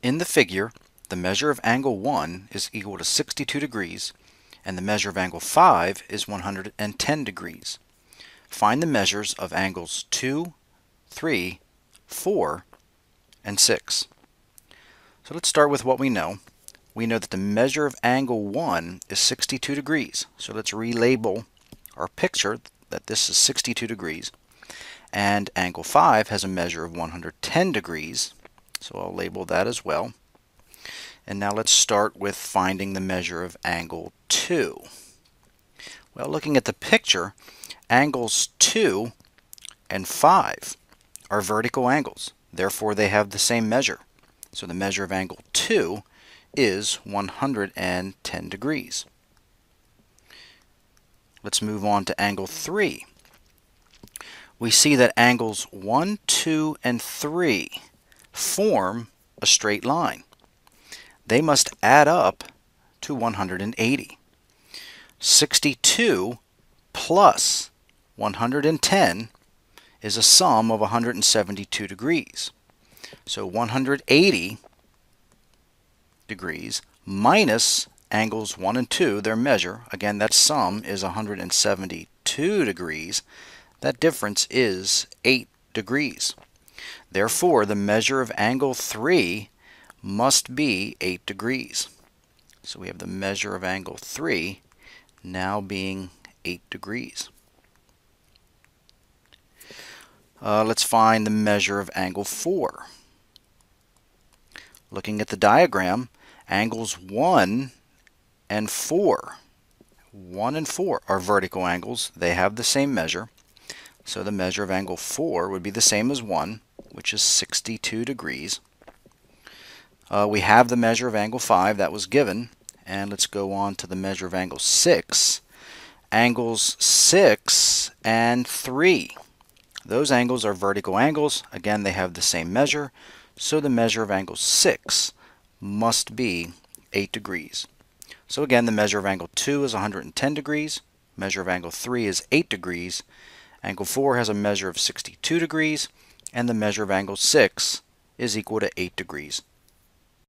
In the figure, the measure of angle 1 is equal to 62 degrees, and the measure of angle 5 is 110 degrees. Find the measures of angles 2, 3, 4, and 6. So let's start with what we know. We know that the measure of angle 1 is 62 degrees. So let's relabel our picture that this is 62 degrees. And angle 5 has a measure of 110 degrees. So I'll label that as well. And now let's start with finding the measure of angle 2. Well, looking at the picture, angles 2 and 5 are vertical angles. Therefore, they have the same measure. So the measure of angle 2 is 110 degrees. Let's move on to angle 3. We see that angles 1, 2, and 3 form a straight line. They must add up to 180. 62 plus 110 is a sum of 172 degrees. So 180 degrees minus angles 1 and 2, their measure, again that sum is 172 degrees. That difference is 8 degrees. Therefore, the measure of angle 3 must be 8 degrees. So we have the measure of angle 3 now being 8 degrees. Let's find the measure of angle 4. Looking at the diagram, angles 1 and 4 are vertical angles. They have the same measure. So the measure of angle 4 would be the same as 1, which is 62 degrees. We have the measure of angle 5 that was given, and let's go on to the measure of angle 6. Angles 6 and 3. Those angles are vertical angles. Again, they have the same measure, so the measure of angle 6 must be 8 degrees. So again, the measure of angle 2 is 110 degrees, measure of angle 3 is 8 degrees, angle 4 has a measure of 62 degrees, and the measure of angle 6 is equal to 8 degrees.